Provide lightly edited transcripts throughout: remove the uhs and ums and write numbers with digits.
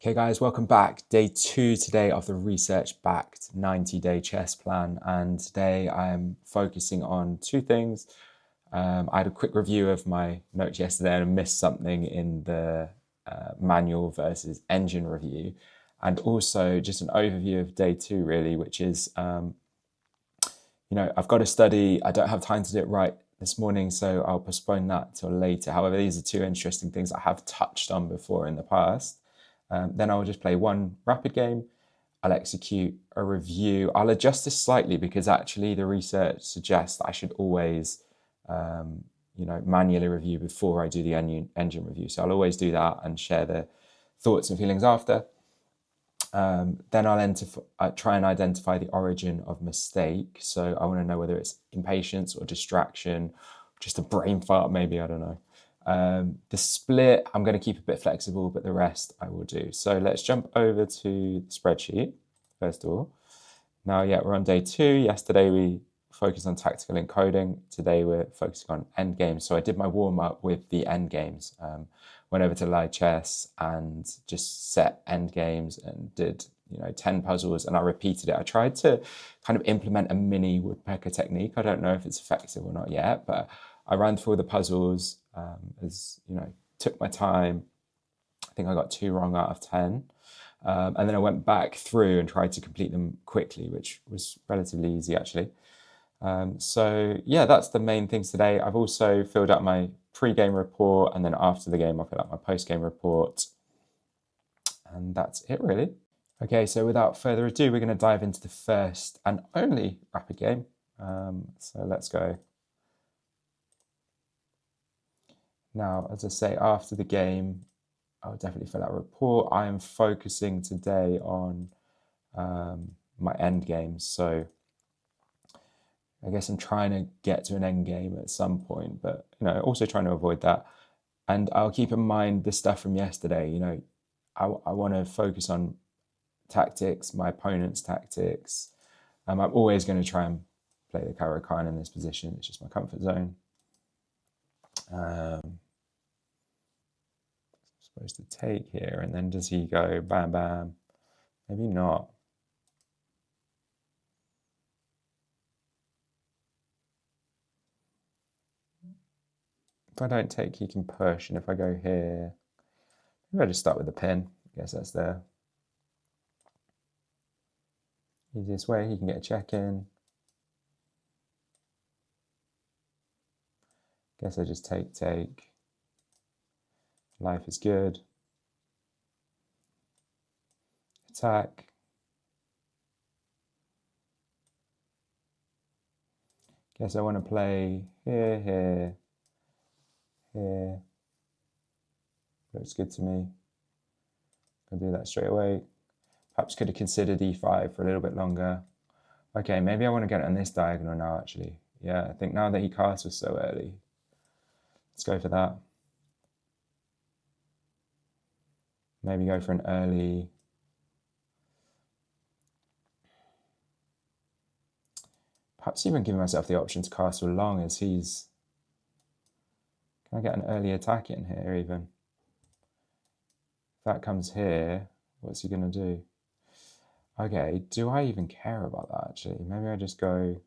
Okay guys, welcome back. Day 2 today of the research-backed 90-day chess plan, and today I am focusing on two things. I had a quick review of my notes yesterday and I missed something in the manual versus engine review, and also just an overview of day 2 really, which is, I've got to study. I don't have time to do it right this morning, so I'll postpone that till later. However, these are two interesting things I have touched on before in the past. Then I'll just play one rapid game. I'll execute a review. I'll adjust this slightly because actually the research suggests that I should always, manually review before I do the engine review. So I'll always do that and share the thoughts and feelings after. Then I'll try and identify the origin of mistake. So I want to know whether it's impatience or distraction, just a brain fart maybe, I don't know. The split, I'm going to keep a bit flexible, but the rest I will do. So let's jump over to the spreadsheet, first of all. Now, we're on day 2. Yesterday we focused on tactical encoding. Today we're focusing on endgames. So I did my warm-up with the endgames. Went over to live chess and just set endgames and did 10 puzzles, and I repeated it. I tried to kind of implement a mini woodpecker technique. I don't know if it's effective or not yet, but I ran through all the puzzles, took my time. I think I got 2 wrong out of 10. And then I went back through and tried to complete them quickly, which was relatively easy actually. That's the main things today. I've also filled out my pre-game report, and then after the game I'll fill out my post-game report. And that's it really. Okay, so without further ado, we're going to dive into the first and only rapid game. So let's go. Now, as I say, after the game, I'll definitely fill out a report. I am focusing today on my end games. So I guess I'm trying to get to an end game at some point, but also trying to avoid that. And I'll keep in mind the stuff from yesterday. I want to focus on tactics, my opponent's tactics. I'm always going to try and play the Caro-Kann in this position. It's just my comfort zone. Supposed to take here, and then does he go bam bam? Maybe not. If I don't take, he can push, and if I go here, maybe I just start with the pin. I guess that's the easiest way. He can get a check in. Guess I just take. Life is good. Attack. Guess I want to play here. Looks good to me. I'll do that straight away. Perhaps could have considered e5 for a little bit longer. Okay, maybe I want to get it on this diagonal now actually. Yeah, I think now that he castles so early, let's go for that. Maybe go for an early. Perhaps even giving myself the option to castle long as he's. Can I get an early attack in here even? If that comes here, what's he going to do? Okay, do I even care about that actually? Maybe I just go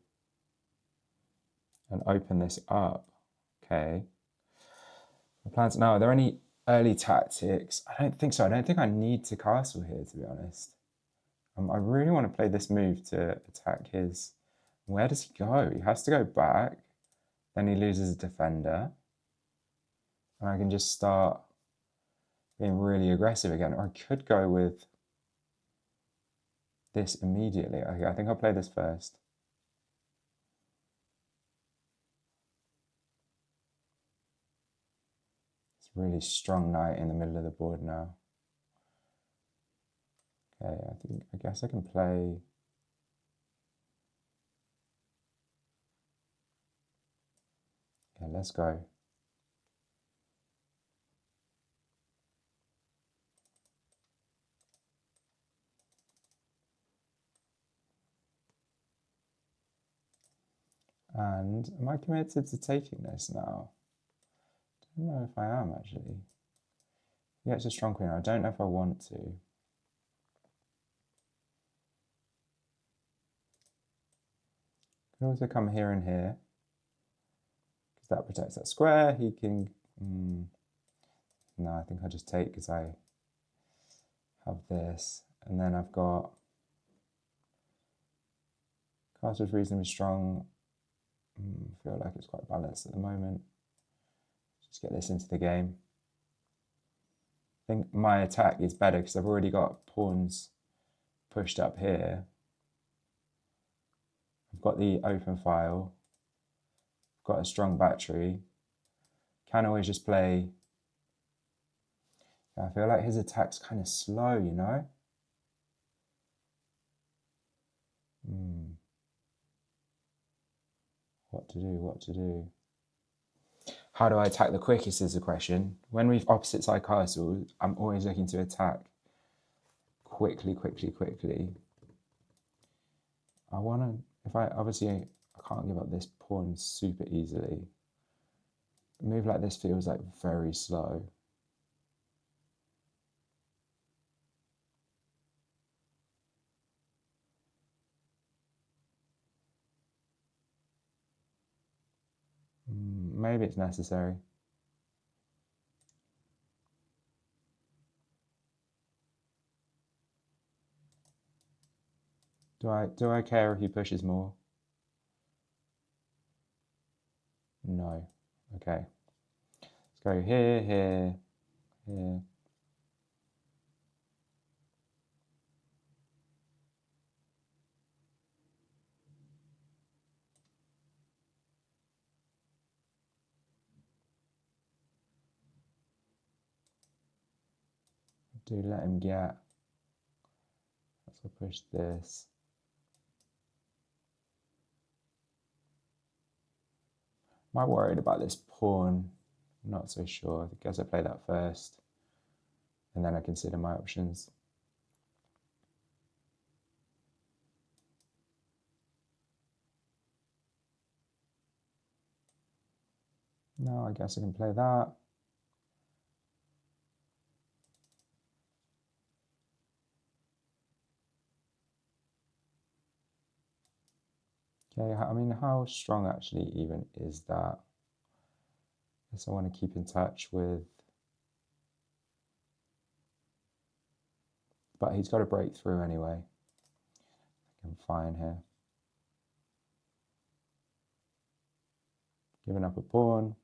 and open this up. Okay. My plans now, are there any early tactics? I don't think so. I don't think I need to castle here, to be honest. I really want to play this move to attack his. Where does he go? He has to go back. Then he loses a defender. And I can just start being really aggressive again. Or I could go with this immediately. Okay, I think I'll play this first. It's a really strong knight in the middle of the board now. Okay, I guess I can play. Yeah, let's go. And am I committed to taking this now? I don't know if I am actually. Yeah, it's a strong queen. I don't know if I want to. Can also come here and here, because that protects that square. He can... no, I think I just take because I have this. And then I've got... Castle's reasonably strong. I feel like it's quite balanced at the moment. Just get this into the game. I think my attack is better because I've already got pawns pushed up here. I've got the open file. I've got a strong battery. Can always just play... I feel like his attack's kind of slow, you know? What to do, what to do? How do I attack the quickest is the question. When we've opposite side castles, I'm always looking to attack quickly. I want to, if I, obviously I can't give up this pawn super easily. A move like this feels like very slow. Maybe it's necessary. Do I care if he pushes more? No. Okay. Let's go here, here, here. Do let him get. Let's push this. Am I worried about this pawn? Not so sure. I guess I play that first, and then I consider my options. No, I guess I can play that. Okay, I mean, how strong actually even is that? I guess I want to keep in touch with... But he's got to break through anyway. I'm fine here. Giving up a pawn.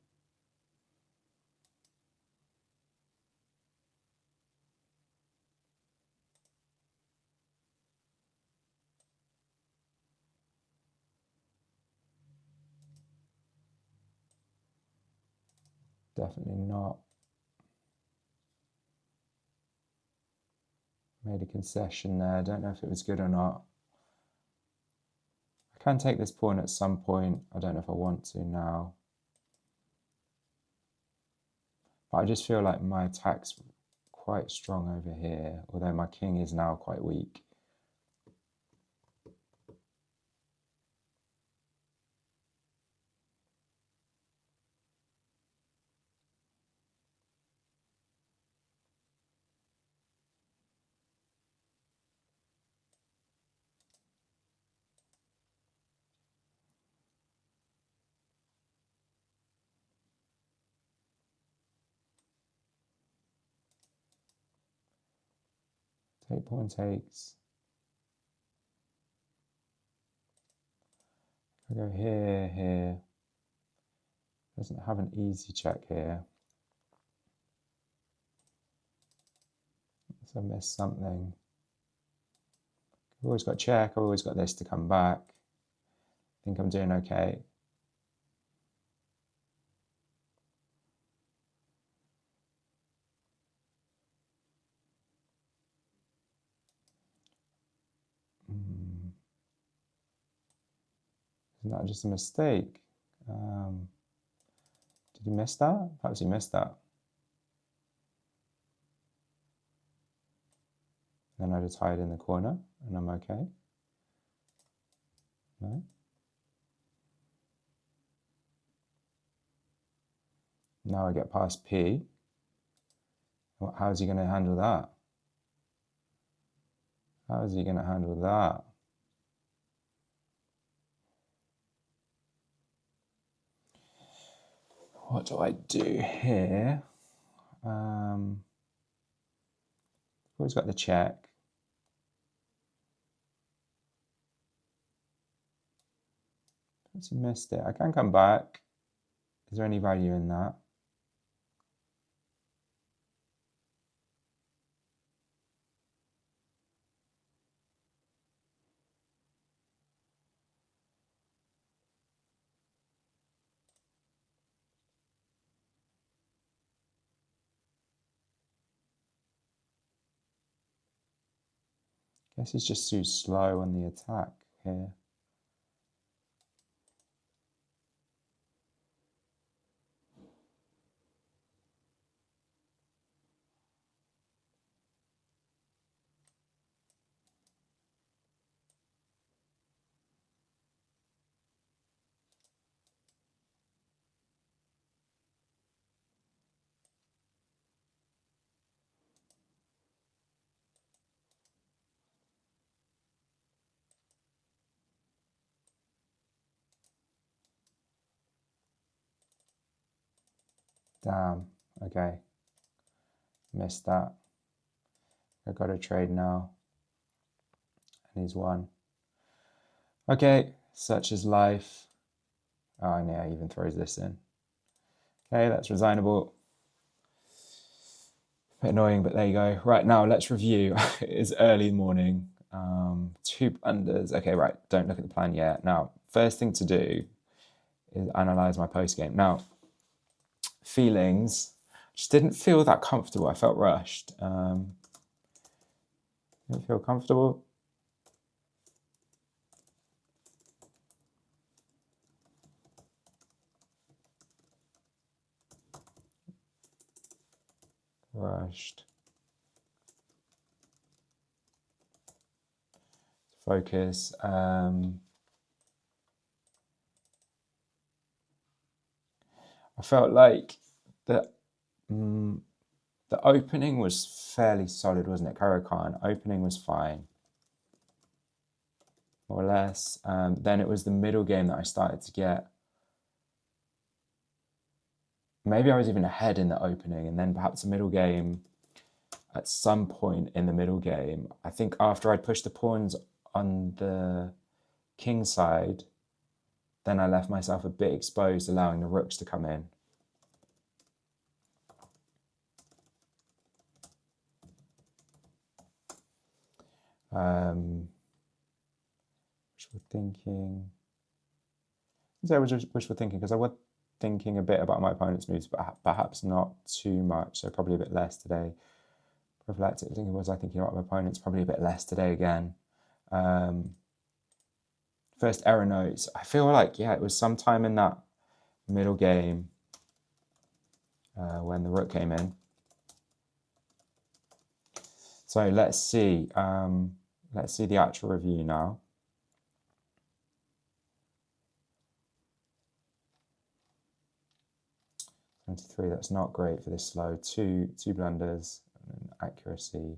Definitely not. Made a concession there. I don't know if it was good or not. I can take this pawn at some point. I don't know if I want to now. But I just feel like my attack's quite strong over here, although my king is now quite weak. Take pawn takes. I go here, here. Doesn't have an easy check here. So I missed something. I've always got check, I've always got this to come back. I think I'm doing okay. Isn't that just a mistake? Did he miss that? Perhaps he missed that. Then I just hide in the corner and I'm okay. No? Now I get past P. How's he going to handle that? How is he going to handle that? what do I do here? Always got the check. Perhaps I missed it. I can come back. Is there any value in that? Guess he's just too slow on the attack here. Damn, okay. Missed that. I got a trade now. And he's won. Okay, such is life. Oh, and yeah, he even throws this in. Okay, that's resignable. Bit annoying, but there you go. Right, now let's review. It's early morning. 2 blunders. Okay, right, don't look at the plan yet. Now, first thing to do is analyze my post game. Now, feelings, just didn't feel that comfortable. I felt rushed. Didn't feel comfortable. Rushed. Focus. I felt like the opening was fairly solid, wasn't it? Khan opening was fine, more or less. Then it was the middle game that I started to get. Maybe I was even ahead in the opening, and then perhaps the middle game. At some point in the middle game, I think after I'd pushed the pawns on the king side, then I left myself a bit exposed, allowing the rooks to come in. Wishful thinking. I was just wishful thinking because I was thinking a bit about my opponent's moves, but perhaps not too much. So probably a bit less today. Prophylactic thinking, was I thinking about my opponent's? Probably a bit less today again. First error notes. I feel like, yeah, it was sometime in that middle game when the rook came in. So let's see. Let's see the actual review now. '23. That's not great for this slow. Two blunders and accuracy.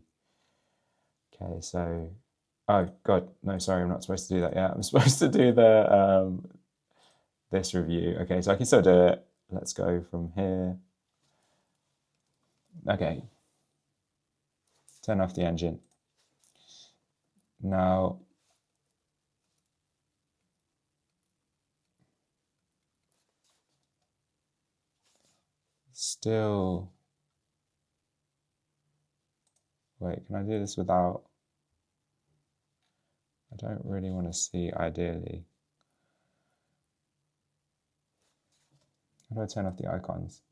Okay, so oh god, no, sorry, I'm not supposed to do that yet. I'm supposed to do the this review. Okay, so I can still do it. Let's go from here. Okay, turn off the engine. Now, still, wait, can I do this without? I don't really want to see ideally. How do I turn off the icons?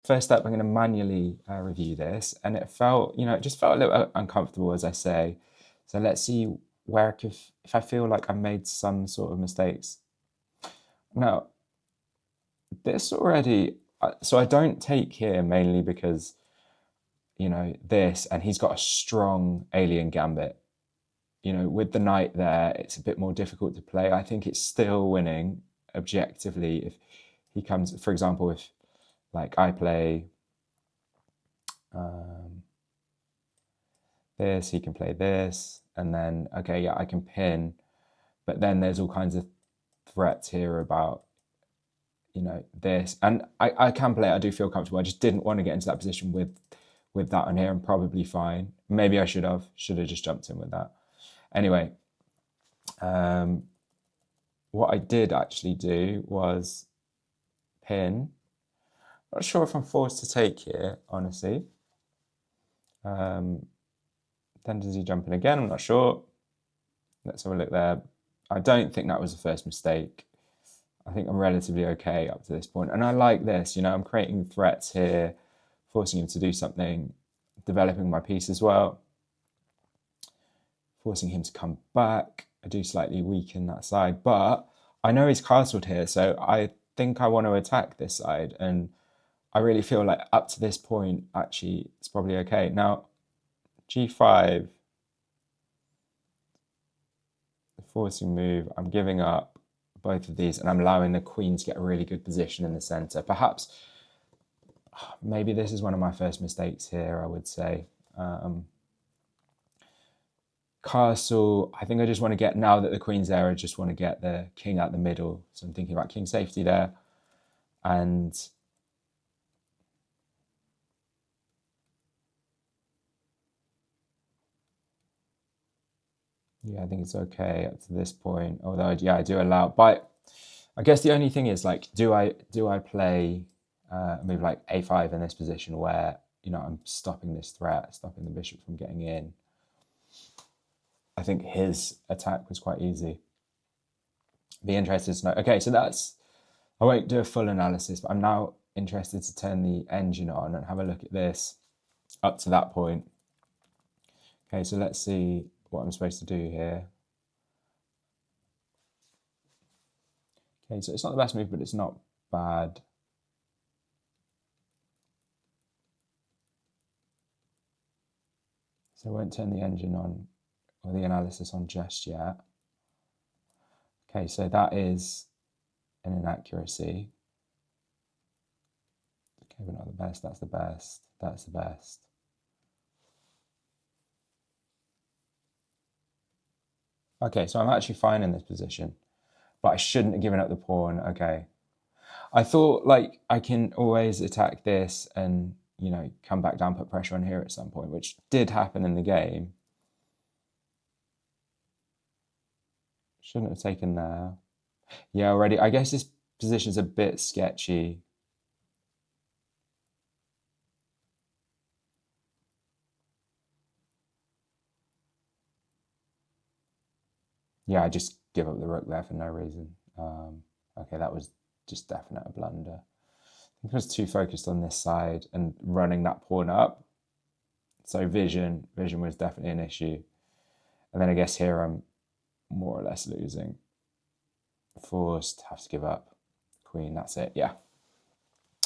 First up, I'm going to manually review this, and it felt, it just felt a little uncomfortable, as I say. So let's see where if I feel like I made some sort of mistakes. Now, this already, so I don't take here mainly because, this, and he's got a strong alien gambit. With the knight there, it's a bit more difficult to play. I think it's still winning objectively if he comes, for example, if like I play this, he can play this, and then, okay, yeah, I can pin, but then there's all kinds of threats here about you know, this. And I can play it, I do feel comfortable. I just didn't want to get into that position with that on here. I'm probably fine. Maybe I should have just jumped in with that. Anyway, what I did actually do was pin. Not sure if I'm forced to take here, honestly. Then does he jump in again? I'm not sure. Let's have a look there. I don't think that was the first mistake. I think I'm relatively okay up to this point. And I like this, you know, I'm creating threats here, forcing him to do something, developing my piece as well, forcing him to come back. I do slightly weaken that side, but I know he's castled here, so I think I want to attack this side. And I really feel like up to this point, actually, it's probably okay. Now, G5, the forcing move, I'm giving up both of these and I'm allowing the queen to get a really good position in the center. Perhaps, maybe this is one of my first mistakes here, I would say. Castle, I think I just want to get, now that the queen's there, I just want to get the king out the middle. So I'm thinking about king safety there. And yeah, I think it's okay up to this point. Although, yeah, I do allow, but I guess the only thing is, like, do I play a move like a5 in this position where, you know, I'm stopping this threat, stopping the bishop from getting in? I think his attack was quite easy. Be interested to know. Okay, so that's, I won't do a full analysis, but I'm now interested to turn the engine on and have a look at this up to that point. Okay, so let's see what I'm supposed to do here. Okay, so it's not the best move, but it's not bad. So I won't turn the engine on or the analysis on just yet. Okay, so that is an inaccuracy. Okay, but not the best. That's the best. That's the best. Okay, so I'm actually fine in this position, but I shouldn't have given up the pawn. Okay. I thought, like, I can always attack this and, you know, come back down, put pressure on here at some point, which did happen in the game. Shouldn't have taken there. Yeah, already. I guess this position's a bit sketchy. Yeah, I just give up the rook there for no reason. Okay, that was just definite a blunder. I think I was too focused on this side and running that pawn up. So vision was definitely an issue. And then I guess here I'm more or less losing. Forced, have to give up. Queen, that's it, yeah.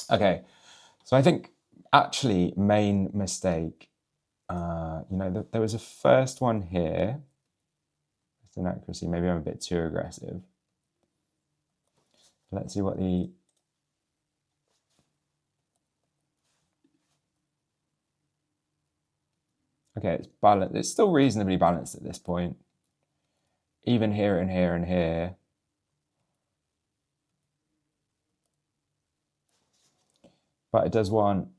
Okay, so I think actually main mistake, you know, there was a first one here. It's inaccuracy, maybe I'm a bit too aggressive. Let's see what the, okay, it's balanced. It's still reasonably balanced at this point. Even here and here and here. But it does want,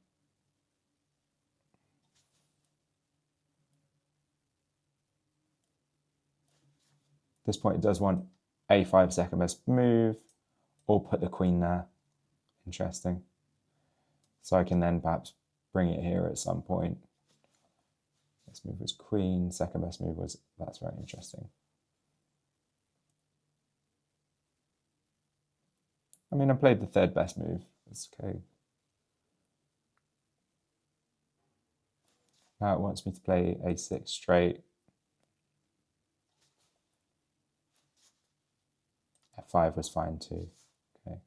at this point it does want a5 second best move, or put the queen there. Interesting. So I can then perhaps bring it here at some point. Best move was queen, second best move was, that's very interesting. I mean, I played the third best move. It's okay. Now it wants me to play a6 straight. f5 was fine too. Okay.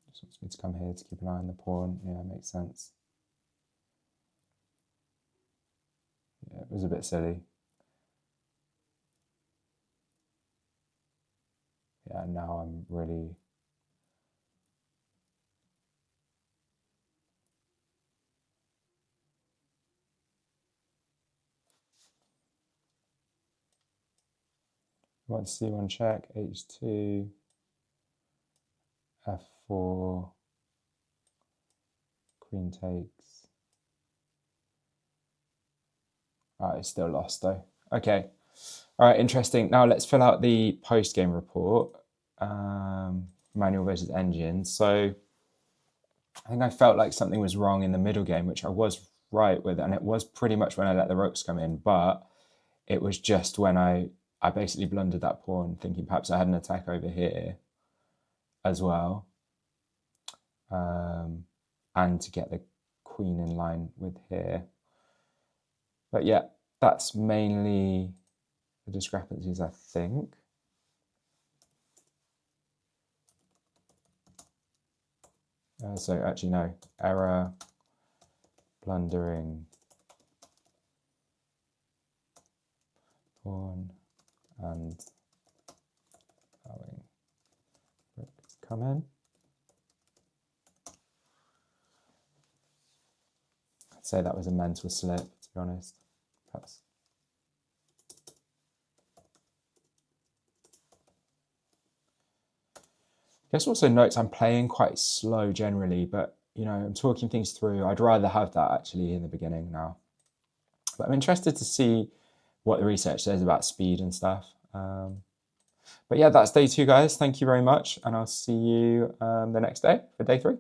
Just wants me to come here to keep an eye on the pawn. Yeah, makes sense. Yeah, it was a bit silly. Yeah, now I'm really want c1 check, h2, f4, queen takes. All right, it's still lost though. Okay. All right, interesting. Now let's fill out the post-game report. Manual versus engine. So I think I felt like something was wrong in the middle game, which I was right with, and it was pretty much when I let the rooks come in, but it was just when I basically blundered that pawn, thinking perhaps I had an attack over here as well, and to get the queen in line with here. But yeah, that's mainly the discrepancies, I think. So actually, no, error, blundering, pawn, and allowing rook to come in. I'd say that was a mental slip, to be honest. Perhaps. I guess also notes I'm playing quite slow generally, but you know, I'm talking things through. I'd rather have that actually in the beginning now. But I'm interested to see what the research says about speed and stuff. But yeah, that's day 2, guys. Thank you very much, and I'll see you the next day for day 3.